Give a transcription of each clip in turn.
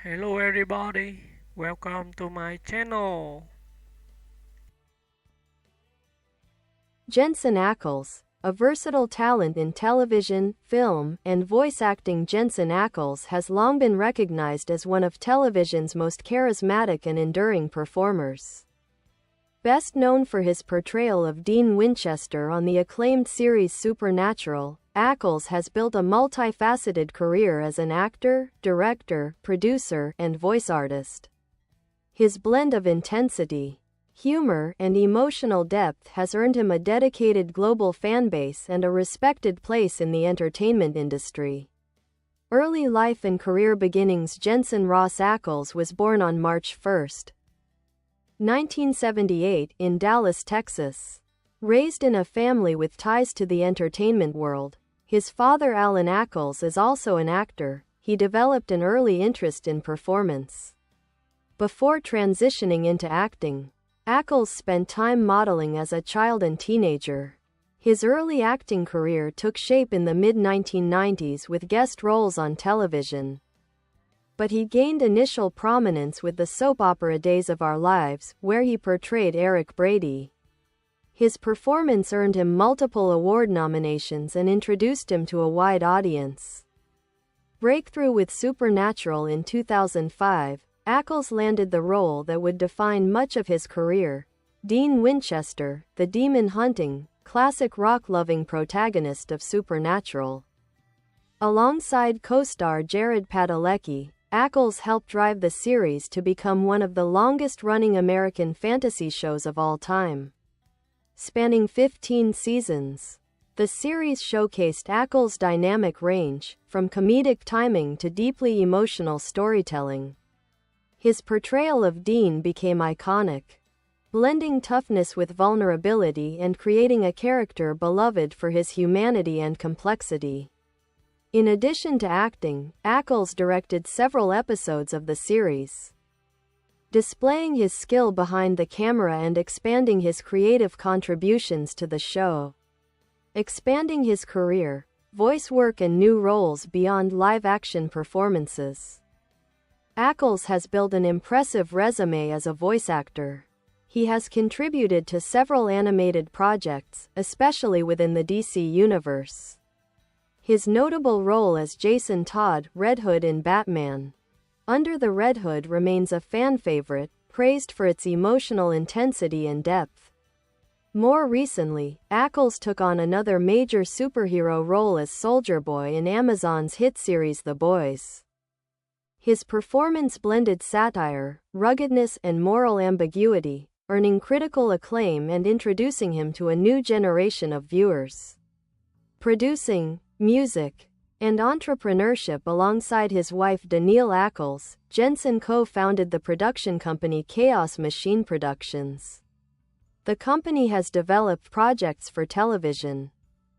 Hello everybody, welcome to my channel. Jensen Ackles, a versatile talent in television, film, and voice acting. Jensen Ackles has long been recognized as one of television's most charismatic and enduring performers. Best known for his portrayal of Dean Winchester on the acclaimed series Supernatural, Ackles has built a multifaceted career as an actor, director, producer, and voice artist. His blend of intensity, humor, and emotional depth has earned him a dedicated global fanbase and a respected place in the entertainment industry. Early life and career beginnings. Jensen Ross Ackles was born on March 1, 1978, in Dallas, Texas. Raised in a family with ties to the entertainment world, his father Alan Ackles is also an actor. He developed an early interest in performance. Before transitioning into acting, Ackles spent time modeling as a child and teenager. His early acting career took shape in the mid-1990s with guest roles on television. But he gained initial prominence with the soap opera Days of Our Lives, where he portrayed Eric Brady. His performance earned him multiple award nominations and introduced him to a wide audience. Breakthrough with Supernatural in 2005, Ackles landed the role that would define much of his career, Dean Winchester, the demon-hunting, classic rock-loving protagonist of Supernatural. Alongside co-star Jared Padalecki, Ackles helped drive the series to become one of the longest-running American fantasy shows of all time. Spanning 15 seasons, the series showcased Ackles' dynamic range, from comedic timing to deeply emotional storytelling. His portrayal of Dean became iconic, blending toughness with vulnerability and creating a character beloved for his humanity and complexity. In addition to acting, Ackles directed several episodes of the series, displaying his skill behind the camera and expanding his creative contributions to the show. Expanding his career, voice work and new roles beyond live-action performances, Ackles has built an impressive resume as a voice actor. He has contributed to several animated projects, especially within the DC universe. His notable role as Jason Todd, Red Hood in Batman Under the Red Hood remains a fan favorite, praised for its emotional intensity and depth. More recently, Ackles took on another major superhero role as Soldier Boy in Amazon's hit series The Boys. His performance blended satire, ruggedness, and moral ambiguity, earning critical acclaim and introducing him to a new generation of viewers. Producing, music, and entrepreneurship alongside his wife Danielle Ackles, Jensen co-founded the production company Chaos Machine Productions. The company has developed projects for television,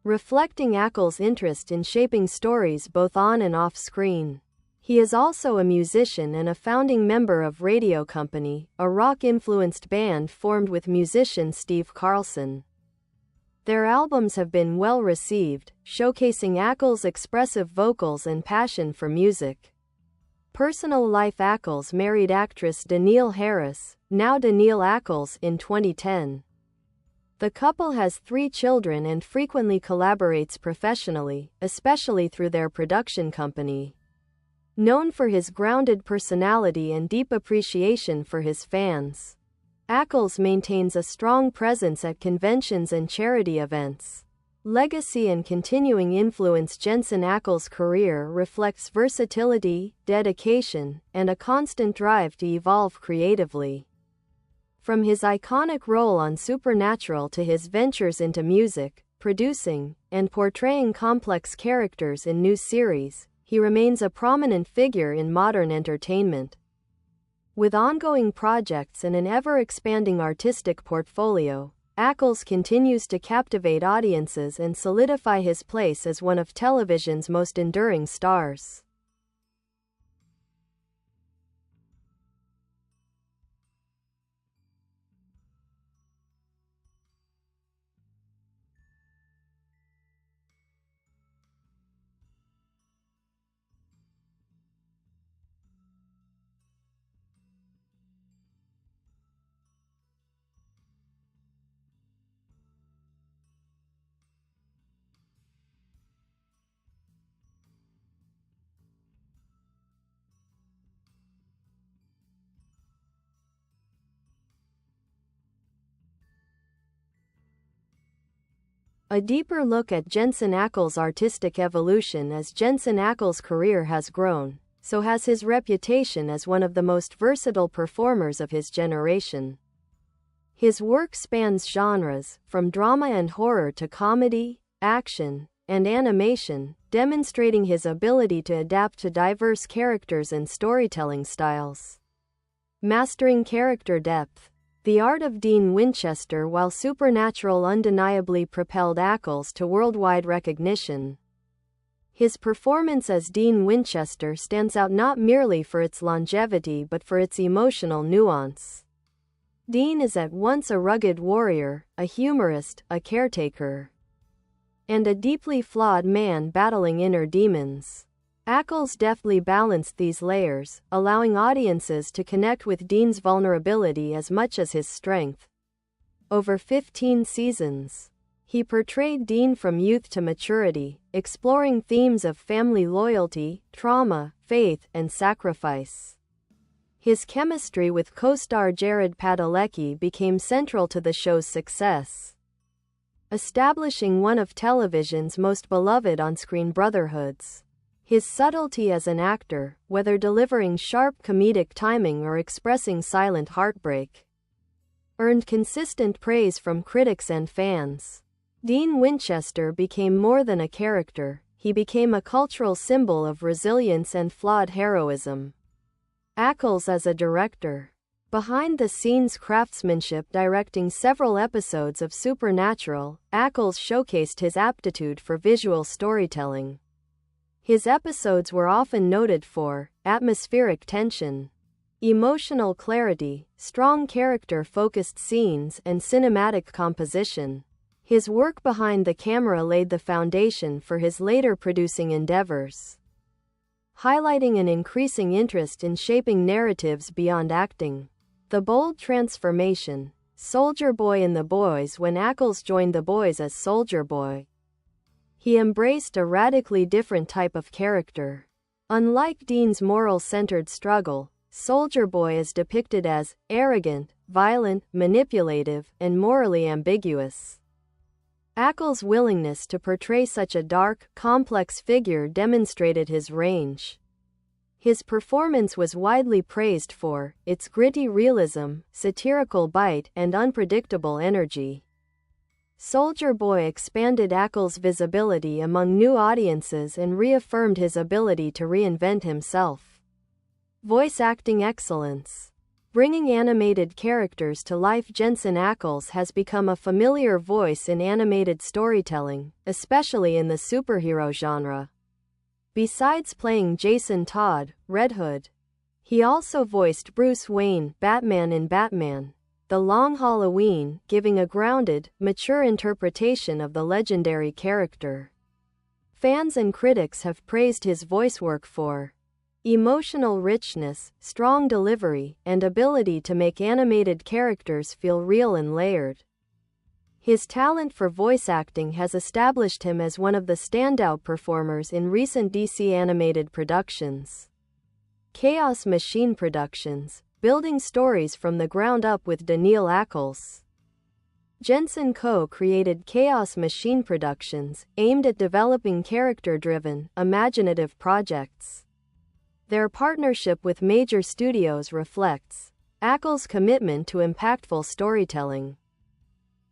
reflecting Ackles' interest in shaping stories both on and off screen. He is also a musician and a founding member of Radio Company, a rock-influenced band formed with musician Steve Carlson. Their albums have been well received, showcasing Ackles' expressive vocals and passion for music. Personal life: Ackles married actress Danielle Harris, now Danielle Ackles, in 2010. The couple has 3 children and frequently collaborates professionally, especially through their production company. Known for his grounded personality and deep appreciation for his fans, Ackles maintains a strong presence at conventions and charity events. Legacy and continuing influence: Jensen Ackles' career reflects versatility, dedication, and a constant drive to evolve creatively. From his iconic role on Supernatural to his ventures into music, producing, and portraying complex characters in new series, he remains a prominent figure in modern entertainment. With ongoing projects and an ever-expanding artistic portfolio, Ackles continues to captivate audiences and solidify his place as one of television's most enduring stars. A deeper look at Jensen Ackles' artistic evolution. As Jensen Ackles' career has grown, so has his reputation as one of the most versatile performers of his generation. His work spans genres, from drama and horror to comedy, action, and animation, demonstrating his ability to adapt to diverse characters and storytelling styles. Mastering character depth. The art of Dean Winchester. While Supernatural undeniably propelled Ackles to worldwide recognition, his performance as Dean Winchester stands out not merely for its longevity but for its emotional nuance. Dean is at once a rugged warrior, a humorist, a caretaker, and a deeply flawed man battling inner demons. Ackles deftly balanced these layers, allowing audiences to connect with Dean's vulnerability as much as his strength. Over 15 seasons, he portrayed Dean from youth to maturity, exploring themes of family loyalty, trauma, faith, and sacrifice. His chemistry with co-star Jared Padalecki became central to the show's success, establishing one of television's most beloved on-screen brotherhoods. His subtlety as an actor, whether delivering sharp comedic timing or expressing silent heartbreak, earned consistent praise from critics and fans. Dean Winchester became more than a character, he became a cultural symbol of resilience and flawed heroism. Ackles as a director. Behind-the-scenes craftsmanship. Directing several episodes of Supernatural, Ackles showcased his aptitude for visual storytelling. His episodes were often noted for atmospheric tension, emotional clarity, strong character-focused scenes, and cinematic composition. His work behind the camera laid the foundation for his later producing endeavors, highlighting an increasing interest in shaping narratives beyond acting. The bold transformation. Soldier Boy in The Boys. When Ackles joined The Boys as Soldier Boy, he embraced a radically different type of character. Unlike Dean's moral-centered struggle, Soldier Boy is depicted as arrogant, violent, manipulative, and morally ambiguous. Ackles' willingness to portray such a dark, complex figure demonstrated his range. His performance was widely praised for its gritty realism, satirical bite, and unpredictable energy. Soldier Boy expanded Ackles' visibility among new audiences and reaffirmed his ability to reinvent himself. Voice acting excellence. Bringing animated characters to life. Jensen Ackles has become a familiar voice in animated storytelling, especially in the superhero genre. Besides playing Jason Todd, Red Hood, he also voiced Bruce Wayne, Batman in Batman: The Long Halloween, giving a grounded, mature interpretation of the legendary character. Fans and critics have praised his voice work for emotional richness, strong delivery, and ability to make animated characters feel real and layered. His talent for voice acting has established him as one of the standout performers in recent DC animated productions. Chaos Machine Productions, building stories from the ground up with Daniel Ackles. Jensen co-created Chaos Machine Productions, aimed at developing character-driven, imaginative projects. Their partnership with major studios reflects Ackles' commitment to impactful storytelling,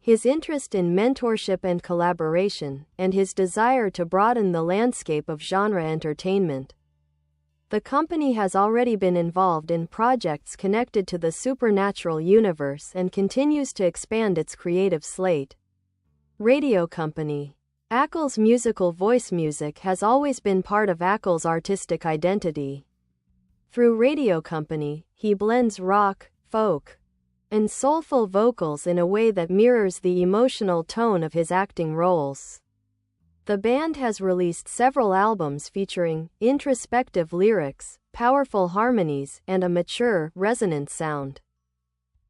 his interest in mentorship and collaboration, and his desire to broaden the landscape of genre entertainment. The company has already been involved in projects connected to the Supernatural universe and continues to expand its creative slate. Radio Company. Ackles' musical voice music has always been part of Ackles' artistic identity. Through Radio Company, he blends rock, folk, and soulful vocals in a way that mirrors the emotional tone of his acting roles. The band has released several albums featuring introspective lyrics, powerful harmonies, and a mature, resonant sound.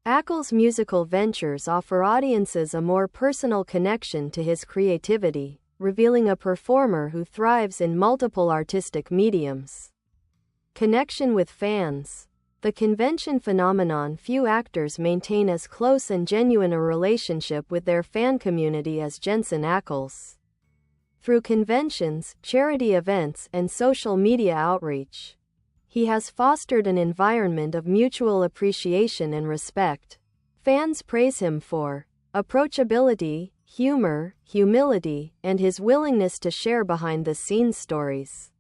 Ackles' musical ventures offer audiences a more personal connection to his creativity, revealing a performer who thrives in multiple artistic mediums. Connection with fans. The convention phenomenon few actors maintain as close and genuine a relationship with their fan community as Jensen Ackles. Through conventions, charity events, and social media outreach, he has fostered an environment of mutual appreciation and respect. Fans praise him for approachability, humor, humility, and his willingness to share behind-the-scenes stories.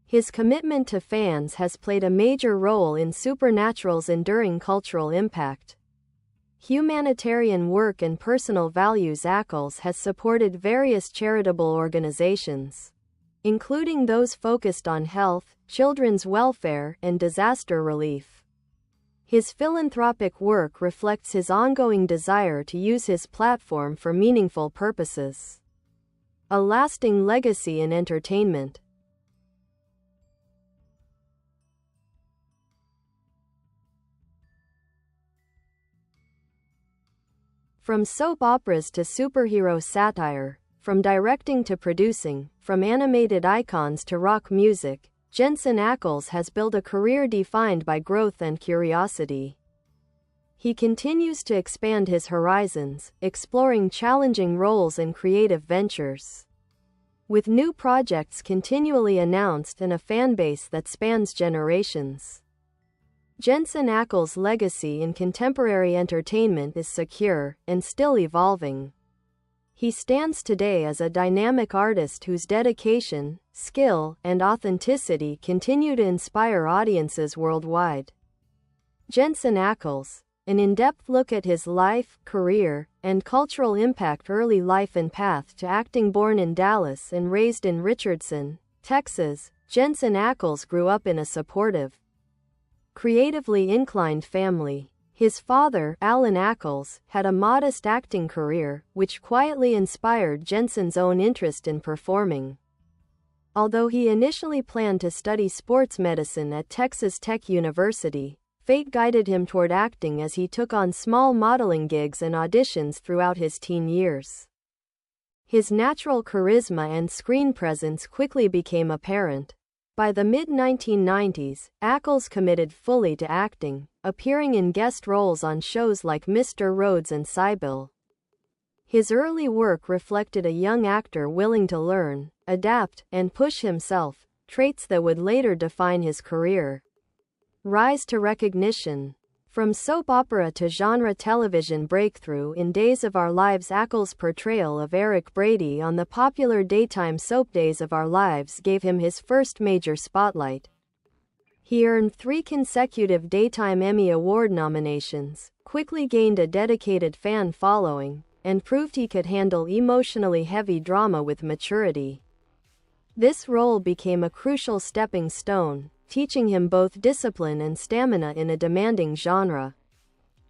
His commitment to fans has played a major role in Supernatural's enduring cultural impact. Humanitarian work and personal values. Ackles has supported various charitable organizations, including those focused on health, children's welfare, and disaster relief. His philanthropic work reflects his ongoing desire to use his platform for meaningful purposes. A lasting legacy in entertainment. From soap operas to superhero satire, from directing to producing, from animated icons to rock music, Jensen Ackles has built a career defined by growth and curiosity. He continues to expand his horizons, exploring challenging roles and creative ventures, with new projects continually announced and a fanbase that spans generations. Jensen Ackles' legacy in contemporary entertainment is secure and still evolving. He stands today as a dynamic artist whose dedication, skill, and authenticity continue to inspire audiences worldwide. Jensen Ackles, an in-depth look at his life, career, and cultural impact. Early life and path to acting. Born in Dallas and raised in Richardson, Texas, Jensen Ackles grew up in a supportive, creatively inclined family. His father, Alan Ackles, had a modest acting career, which quietly inspired Jensen's own interest in performing. Although he initially planned to study sports medicine at Texas Tech University, fate guided him toward acting as he took on small modeling gigs and auditions throughout his teen years. His natural charisma and screen presence quickly became apparent. By the mid-1990s, Ackles committed fully to acting, appearing in guest roles on shows like Mr. Rhodes and Sybil. His early work reflected a young actor willing to learn, adapt, and push himself, traits that would later define his career. Rise to recognition. From soap opera to genre television breakthrough. In Days of Our Lives, Ackles' portrayal of Eric Brady on the popular daytime soap Days of Our Lives gave him his first major spotlight. He earned 3 consecutive Daytime Emmy Award nominations, quickly gained a dedicated fan following, and proved he could handle emotionally heavy drama with maturity. This role became a crucial stepping stone, teaching him both discipline and stamina in a demanding genre.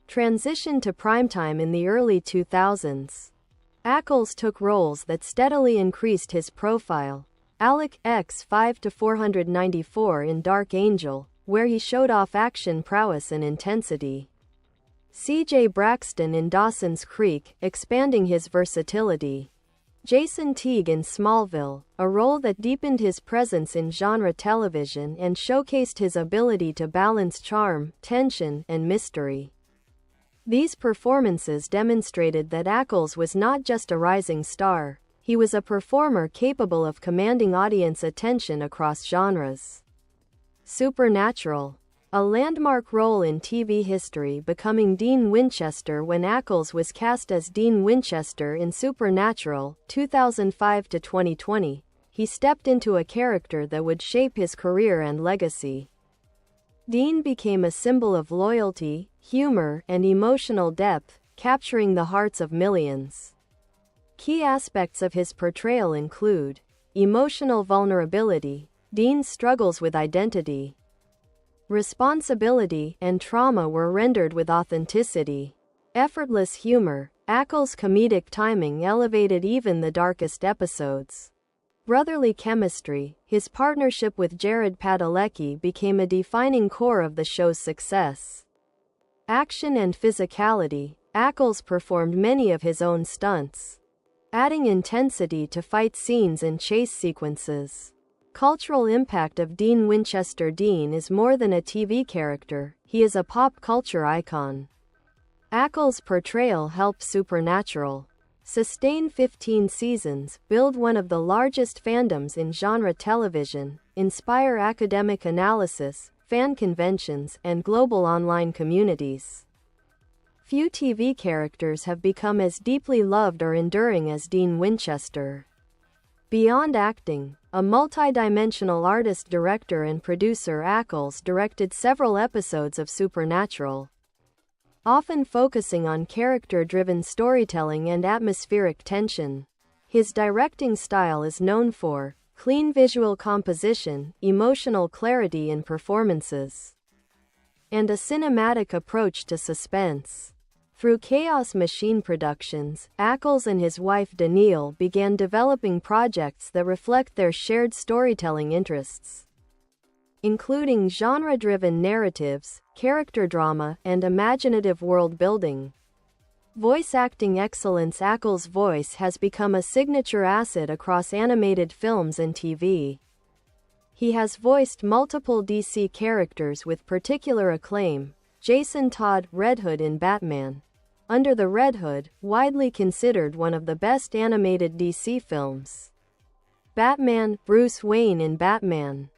Transition to primetime. In the early 2000s, Ackles took roles that steadily increased his profile. Alec X 5-494 in Dark Angel, where he showed off action prowess and intensity. C.J. Braxton in Dawson's Creek, expanding his versatility. Jason Teague in Smallville, a role that deepened his presence in genre television and showcased his ability to balance charm, tension, and mystery. These performances demonstrated that Ackles was not just a rising star, he was a performer capable of commanding audience attention across genres. Supernatural. A landmark role in TV history, becoming Dean Winchester. When Ackles was cast as Dean Winchester in Supernatural, 2005-2020, he stepped into a character that would shape his career and legacy. Dean became a symbol of loyalty, humor, and emotional depth, capturing the hearts of millions. Key aspects of his portrayal include emotional vulnerability. Dean's struggles with identity, responsibility, and trauma were rendered with authenticity. Effortless humor. Ackles' comedic timing elevated even the darkest episodes. Brotherly chemistry. His partnership with Jared Padalecki became a defining core of the show's success. Action and physicality. Ackles performed many of his own stunts, adding intensity to fight scenes and chase sequences. Cultural impact of Dean Winchester. Dean is more than a TV character, he is a pop culture icon. Ackles' portrayal helped Supernatural sustain 15 seasons, build one of the largest fandoms in genre television, inspire academic analysis, fan conventions, and global online communities. Few TV characters have become as deeply loved or enduring as Dean Winchester. Beyond acting, a multi-dimensional artist, director, and producer, Ackles directed several episodes of Supernatural, often focusing on character-driven storytelling and atmospheric tension. His directing style is known for clean visual composition, emotional clarity in performances, and a cinematic approach to suspense. Through Chaos Machine Productions, Ackles and his wife Danielle began developing projects that reflect their shared storytelling interests, including genre-driven narratives, character drama, and imaginative world-building. Voice acting excellence. Ackles' voice has become a signature asset across animated films and TV. He has voiced multiple DC characters with particular acclaim. Jason Todd, Red Hood in Batman. Under the Red Hood, widely considered one of the best animated DC films. Batman, Bruce Wayne in Batman.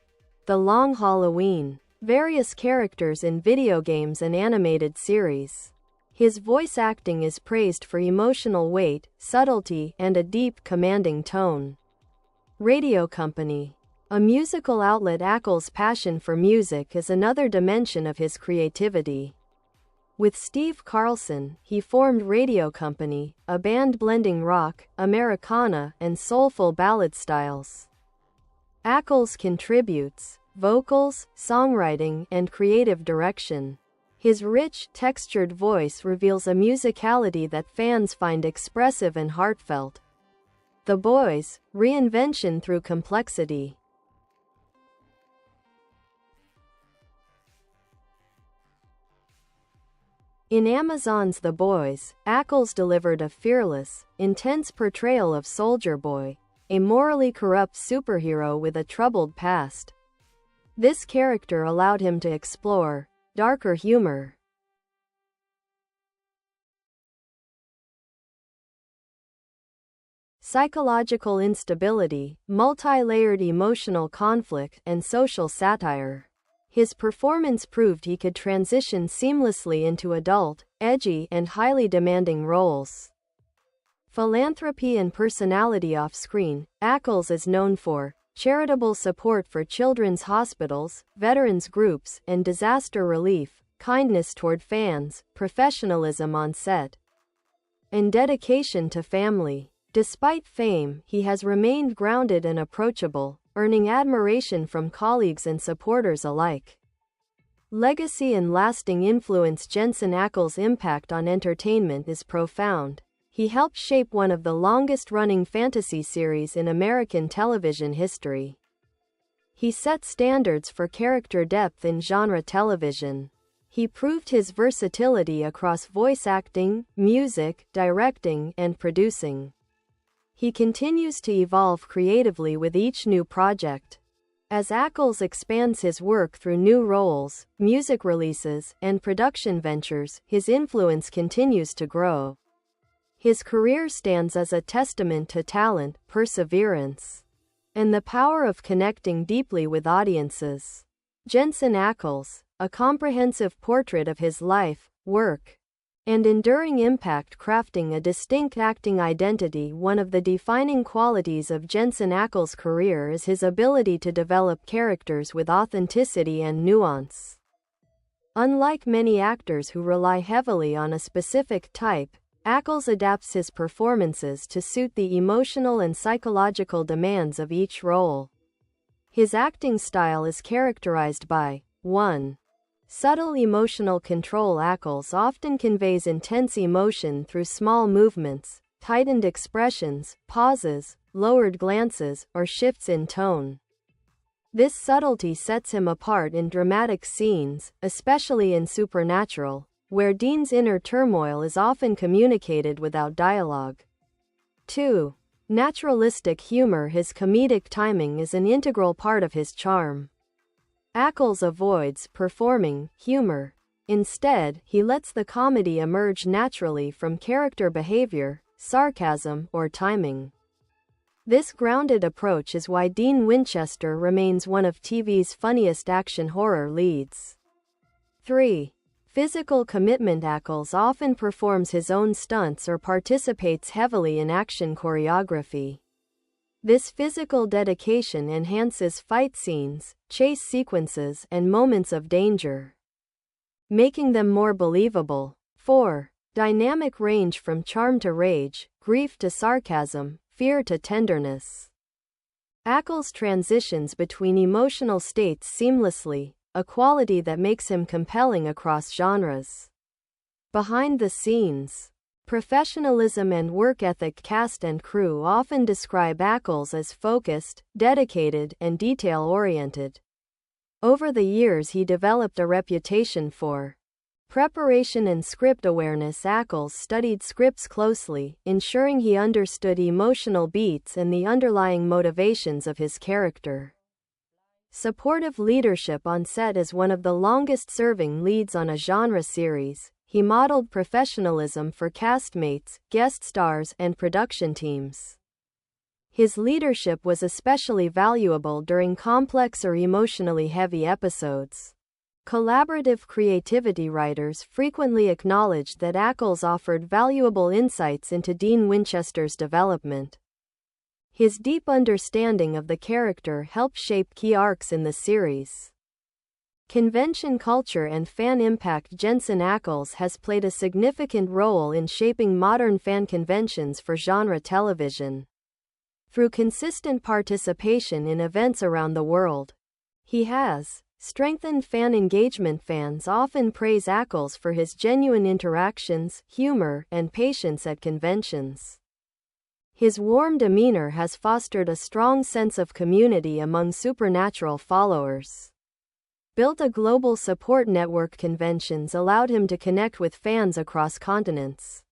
The Long Halloween. Various characters in video games and animated series. His voice acting is praised for emotional weight, subtlety, and a deep, commanding tone. Radio company. A musical outlet. Ackles' passion for music is another dimension of his creativity. With Steve Carlson, he formed Radio Company, a band blending rock, Americana, and soulful ballad styles. Ackles contributes vocals, songwriting, and creative direction. His rich, textured voice reveals a musicality that fans find expressive and heartfelt. The Boys, reinvention through complexity. In Amazon's The Boys, Ackles delivered a fearless, intense portrayal of Soldier Boy, a morally corrupt superhero with a troubled past. This character allowed him to explore darker humor, psychological instability, multi-layered emotional conflict, and social satire. His performance proved he could transition seamlessly into adult, edgy, and highly demanding roles. Philanthropy and personality. Off-screen, Ackles is known for charitable support for children's hospitals, veterans groups, and disaster relief, kindness toward fans, professionalism on set, and dedication to family. Despite fame, he has remained grounded and approachable, earning admiration from colleagues and supporters alike. Legacy and lasting influence. Jensen Ackles' impact on entertainment is profound. He helped shape one of the longest-running fantasy series in American television history. He set standards for character depth in genre television. He proved his versatility across voice acting, music, directing, and producing. He continues to evolve creatively with each new project. As Ackles expands his work through new roles, music releases, and production ventures, his influence continues to grow. His career stands as a testament to talent, perseverance, and the power of connecting deeply with audiences. Jensen Ackles, a comprehensive portrait of his life, work, and enduring impact. Crafting a distinct acting identity. One of the defining qualities of Jensen Ackles' career is his ability to develop characters with authenticity and nuance. Unlike many actors who rely heavily on a specific type, Ackles adapts his performances to suit the emotional and psychological demands of each role. His acting style is characterized by 1. Subtle emotional control. Ackles often conveys intense emotion through small movements, tightened expressions, pauses, lowered glances, or shifts in tone. This subtlety sets him apart in dramatic scenes, especially in Supernatural, where Dean's inner turmoil is often communicated without dialogue. 2. naturalistic humor. His comedic timing is an integral part of his charm. Ackles avoids performing humor. Instead, he lets the comedy emerge naturally from character behavior, sarcasm, or timing. This grounded approach is why Dean Winchester remains one of TV's funniest action horror leads. 3. Physical commitment. Ackles often performs his own stunts or participates heavily in action choreography. This physical dedication enhances fight scenes, chase sequences, and moments of danger, making them more believable. 4. Dynamic range. From charm to rage, grief to sarcasm, fear to tenderness, Ackles transitions between emotional states seamlessly, a quality that makes him compelling across genres. Behind the scenes, professionalism and work ethic. Cast and crew often describe Ackles as focused, dedicated, and detail-oriented. Over the years he developed a reputation for preparation and script awareness. Ackles studied scripts closely, ensuring he understood emotional beats and the underlying motivations of his character. Supportive leadership on set. As one of the longest-serving leads on a genre series, he modeled professionalism for castmates, guest stars, and production teams. His leadership was especially valuable during complex or emotionally heavy episodes. Collaborative creativity. Writers frequently acknowledged that Ackles offered valuable insights into Dean Winchester's development. His deep understanding of the character helped shape key arcs in the series. Convention culture and fan impact. Jensen Ackles has played a significant role in shaping modern fan conventions for genre television. Through consistent participation in events around the world, he has strengthened fan engagement. Fans often praise Ackles for his genuine interactions, humor, and patience at conventions. His warm demeanor has fostered a strong sense of community among supernatural followers. Built a global support network. Conventions allowed him to connect with fans across continents,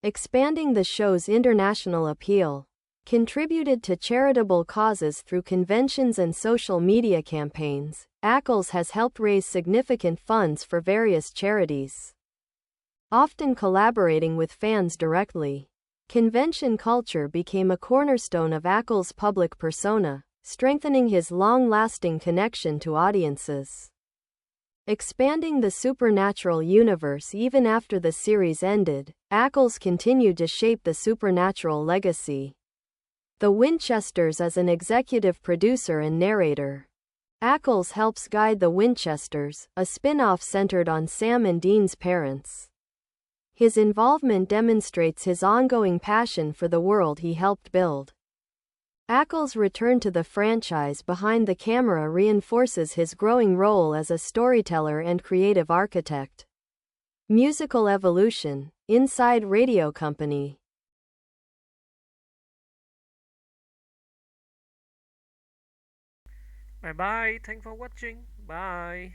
expanding the show's international appeal. Contributed to charitable causes through conventions and social media campaigns. Ackles has helped raise significant funds for various charities, often collaborating with fans directly. Convention culture became a cornerstone of Ackles' public persona, strengthening his long-lasting connection to audiences. Expanding the supernatural universe. Even after the series ended, Ackles continued to shape the supernatural legacy. The Winchesters. As an executive producer and narrator, Ackles helps guide The Winchesters, a spin-off centered on Sam and Dean's parents. His involvement demonstrates his ongoing passion for the world he helped build. Ackles' return to the franchise behind the camera reinforces his growing role as a storyteller and creative architect. Musical evolution. Inside Radio Company. Bye bye. Thanks for watching. Bye.